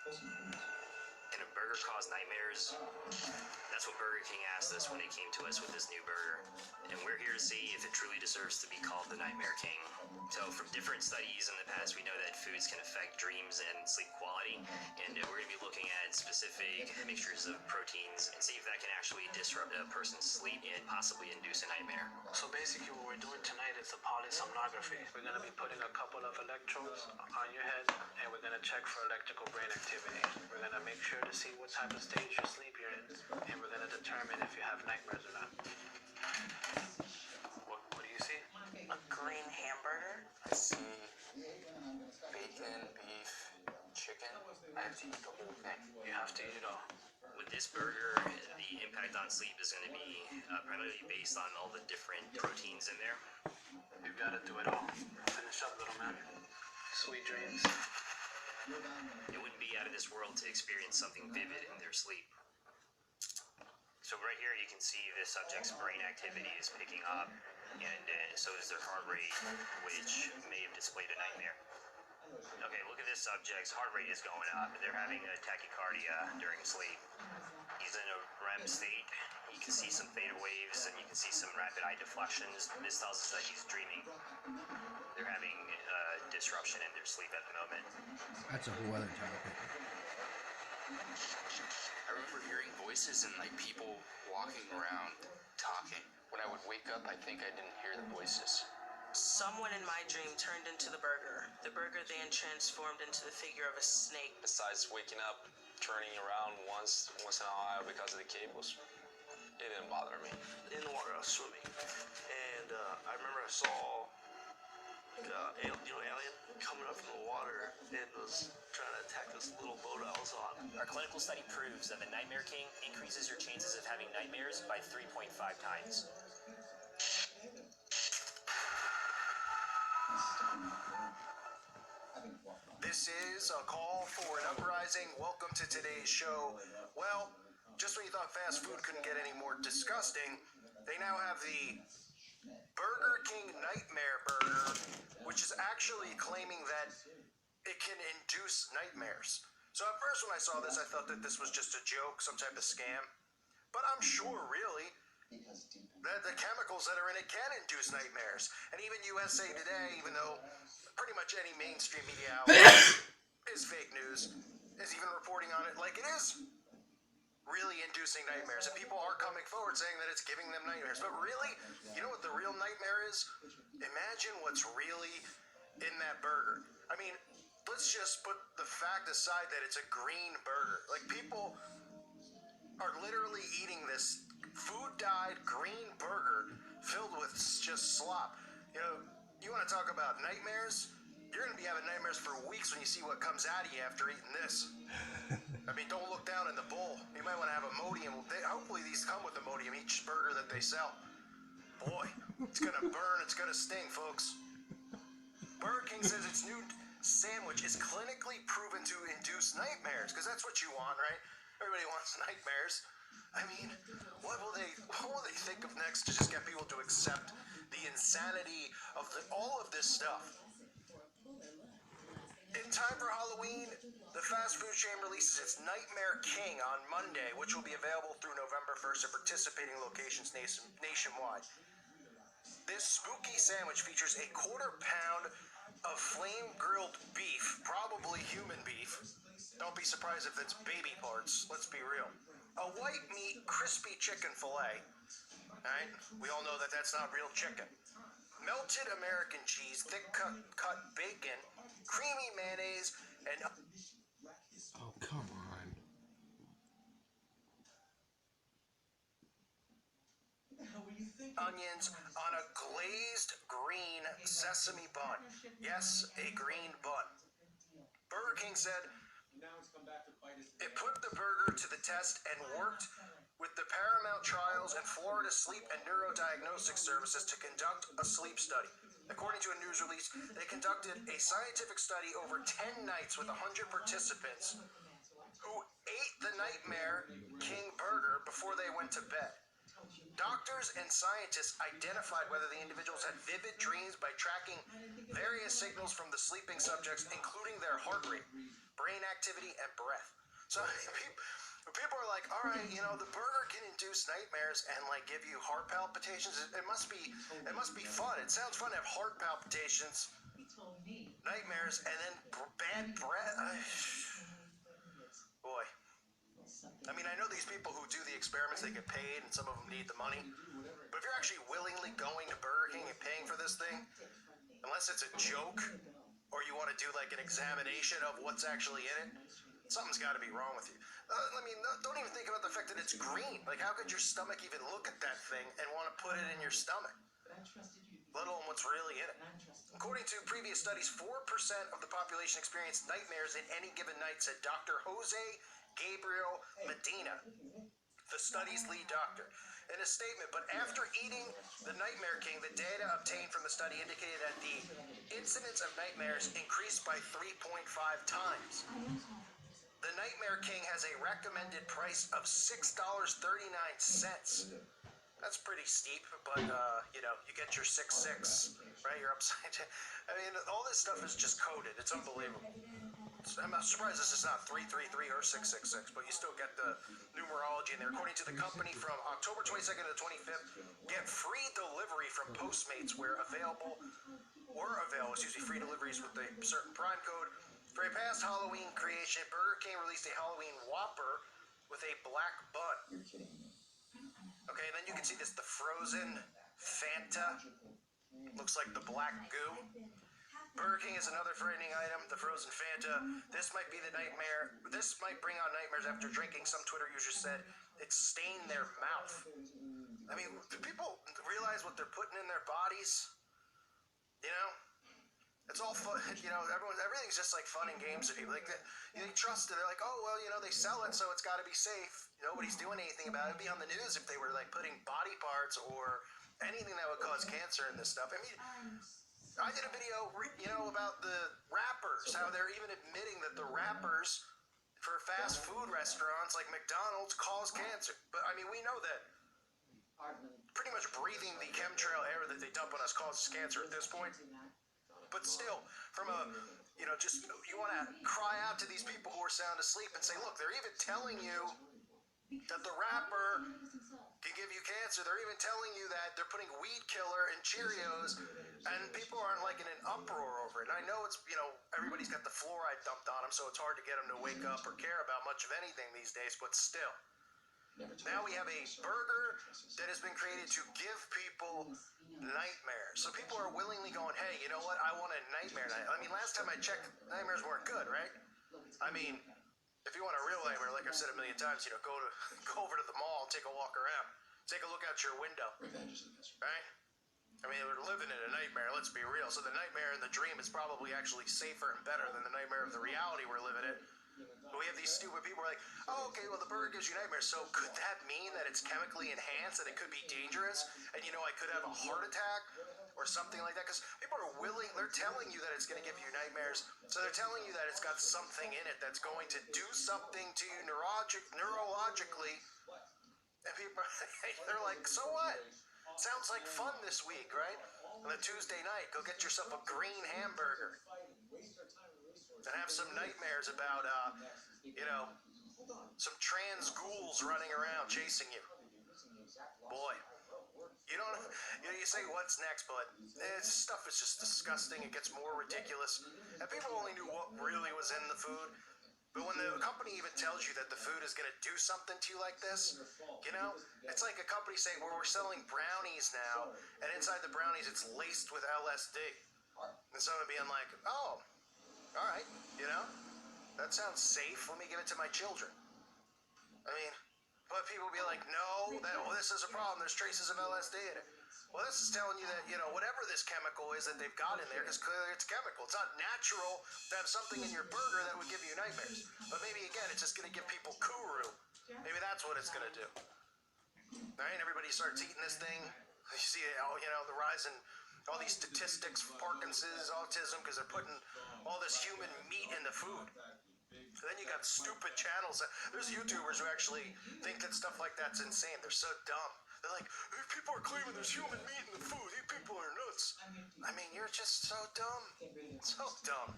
Can a burger cause nightmares? That's what Burger King asked us when it came to us with this new burger. And we're here to see if it truly deserves to be called the Nightmare King. So from different studies in the past, we know that foods can affect dreams and sleep quality. And we're going to be looking at specific mixtures of proteins and see if that can actually disrupt a person's sleep and possibly induce a nightmare. So basically what we're doing tonight is a polysomnography. We're going to be putting a couple of electrodes on your head and we're going to check for electrical brain activity. We're going to make sure to see what type of stage of sleep you're in, and we're going to determine if you have nightmares or not. What do you see? A green hamburger? I see bacon, beef, chicken. I have to eat the whole thing. You have to eat it all. With this burger, the impact on sleep is going to be primarily based on all the different proteins in there. You've got to do it all. Finish up, little man. Sweet dreams. It wouldn't be out of this world to experience something vivid in their sleep. So right here you can see the subject's brain activity is picking up, and so is their heart rate, which may have displayed a nightmare. Okay, look at this subject's heart rate is going up. They're having a tachycardia during sleep. He's in a REM state. You can see some theta waves, and you can see some rapid eye deflections. This tells us that he's dreaming. They're having disruption in their sleep at the moment. That's a whole other topic. I remember hearing voices and like people walking around talking. When I would wake up, I think I didn't hear the voices. Someone in my dream turned into the burger. The burger then transformed into the figure of a snake. Besides waking up, turning around once in a while because of the cables, it didn't bother me. In the water, I was swimming, and I remember I saw alien coming up from the water and was trying to attack this little boat I was on. Our clinical study proves that the Nightmare King increases your chances of having nightmares by 3.5 times. This is a call for an uprising. Welcome to today's show. Well, just when you thought fast food couldn't get any more disgusting, they now have the Burger King Nightmare Burger, which is actually claiming that it can induce nightmares. So at first when I saw this, I thought that this was just a joke, some type of scam. But I'm sure, really, that the chemicals that are in it can induce nightmares. And even USA Today, even though pretty much any mainstream media outlet is fake news, is even reporting on it like it is really inducing nightmares. And people are coming forward saying that it's giving them nightmares. But really, you know what the real nightmare is? Imagine what's really in that burger. I mean, let's just put the fact aside that it's a green burger. Like, people are literally eating this food-dyed green burger filled with just slop. You know, you want to talk about nightmares? You're going to be having nightmares for weeks when you see what comes out of you after eating this. I mean, don't look down in the bowl. You might want to have Imodium. Hopefully these come with Imodium, each burger that they sell. Boy, it's going to burn. It's going to sting, folks. Burger King says its new sandwich is clinically proven to induce nightmares, because that's what you want, right? Everybody wants nightmares. I mean, what will they think of next to just get people to accept the insanity of all of this stuff? In time for Halloween, the fast food chain releases its Nightmare King on Monday, which will be available through November 1st at participating locations nationwide. This spooky sandwich features a quarter-pound of flame-grilled beef, probably human beef. Don't be surprised if it's baby parts, let's be real. A white meat, crispy chicken fillet. Alright, we all know that that's not real chicken. Melted American cheese, thick cut bacon, creamy mayonnaise, and Oh, come on. onions on a glazed green sesame bun. Yes, a green bun. Burger King said it put the burger to the test and worked with the Paramount Trials and Florida Sleep and Neurodiagnostic Services to conduct a sleep study. According to a news release, they conducted a scientific study over 10 nights with 100 participants who ate the Nightmare King burger before they went to bed. Doctors and scientists identified whether the individuals had vivid dreams by tracking various signals from the sleeping subjects, including their heart rate, brain activity, and breath. So people are like, all right, you know, the burger can induce nightmares and like give you heart palpitations. It must be fun. It sounds fun to have heart palpitations, nightmares, and then bad breath. Boy. I mean, I know these people who do the experiments, they get paid, and some of them need the money. But if you're actually willingly going to Burger King and paying for this thing, unless it's a joke, or you want to do like an examination of what's actually in it, something's got to be wrong with you. I mean, don't even think about the fact that it's green. Like, how could your stomach even look at that thing and want to put it in your stomach? Let alone what's really in it. According to previous studies, 4% of the population experienced nightmares in any given night, said Dr. Jose Gabriel Medina, the study's lead doctor. In a statement, but after eating the Nightmare King, the data obtained from the study indicated that the incidence of nightmares increased by 3.5 times. The Nightmare King has a recommended price of $6.39. That's pretty steep, but, you know, you get your 6.6, right? You're upside down. I mean, all this stuff is just coded. It's unbelievable. I'm not surprised this is not 333 or 666, but you still get the numerology in there. According to the company, from October 22nd to 25th, get free delivery from Postmates were available, free deliveries with a certain Prime code. For a past Halloween creation, Burger King released a Halloween Whopper with a black bun. Okay, and then you can see this, the frozen Fanta. Looks like the black goo. Burger King is another frightening item, the frozen Fanta. This might be the nightmare. This might bring on nightmares after drinking. Some Twitter users said it stained their mouth. I mean, do people realize what they're putting in their bodies? You know? It's all fun, you know, everything's just like fun and games to people. Like, they trust it. They're like, oh, well, you know, they sell it, so it's got to be safe. Nobody's doing anything about it. It'd be on the news if they were, like, putting body parts or anything that would cause cancer in this stuff. I mean, I did a video, you know, about the wrappers, how they're even admitting that the wrappers for fast food restaurants like McDonald's cause cancer. But, I mean, we know that pretty much breathing the chemtrail air that they dump on us causes cancer at this point. But still, from a, you know, just, you want to cry out to these people who are sound asleep and say, look, they're even telling you that the wrapper can give you cancer. They're even telling you that they're putting weed killer in Cheerios, and people aren't like in an uproar over it. And I know it's, you know, everybody's got the fluoride dumped on them, so it's hard to get them to wake up or care about much of anything these days, but still. Now we have a burger that has been created to give people nightmares. So people are willingly going, hey, you know what? I want a nightmare night. I mean, last time I checked, nightmares weren't good, right? I mean, if you want a real nightmare, like I've said a million times, you know, go over to the mall and take a walk around. Take a look out your window. Right? I mean, we're living in a nightmare, let's be real. So the nightmare and the dream is probably actually safer and better than the nightmare of the reality we're living in. But we have these stupid people who are like, oh, okay, well, the burger gives you nightmares. So could that mean that it's chemically enhanced and it could be dangerous? And, you know, I could have a heart attack or something like that? Because people are willing, they're telling you that it's going to give you nightmares. So they're telling you that it's got something in it that's going to do something to you neurologically. And people, they're like, so what? Sounds like fun this week, right? On a Tuesday night, go get yourself a green hamburger. And have some nightmares about, you know, some trans ghouls running around chasing you. Boy. You know, you say what's next, but this stuff is just disgusting. It gets more ridiculous. And people only knew what really was in the food. But when the company even tells you that the food is going to do something to you like this, you know, it's like a company saying, well, we're selling brownies now, and inside the brownies it's laced with LSD. And someone being like, oh, all right, you know, that sounds safe. Let me give it to my children. I mean, but people be like, no, this is a problem. There's traces of LSD in it. Well, this is telling you that, you know, whatever this chemical is that they've got in there, because clearly it's chemical. It's not natural to have something in your burger that would give you nightmares. But maybe, again, it's just going to give people kuru. Maybe that's what it's going to do. All right, everybody starts eating this thing. You see, you know, the rise in all these statistics, Parkinson's, autism, because they're putting all this human meat in the food. And then you got stupid channels. There's YouTubers who actually think that stuff like that's insane. They're so dumb. They're like, these people are claiming there's human meat in the food. These people are nuts. I mean, you're just so dumb. So dumb.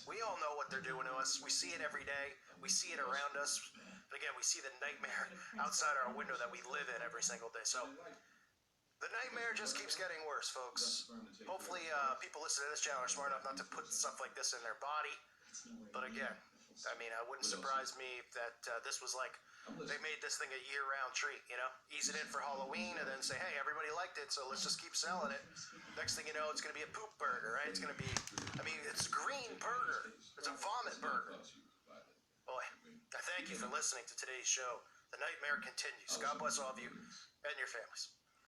We all know what they're doing to us. We see it every day. We see it around us. But again, we see the nightmare outside our window that we live in every single day. So the nightmare just keeps getting worse, folks. Hopefully, people listening to this channel are smart enough not to put stuff like this in their body. But again, I mean, it wouldn't surprise me that this was like, they made this thing a year-round treat, you know? Ease it in for Halloween and then say, hey, everybody liked it, so let's just keep selling it. Next thing you know, it's going to be a poop burger, right? It's going to be, I mean, it's a green burger. It's a vomit burger. Boy, I thank you for listening to today's show. The nightmare continues. God bless all of you and your families.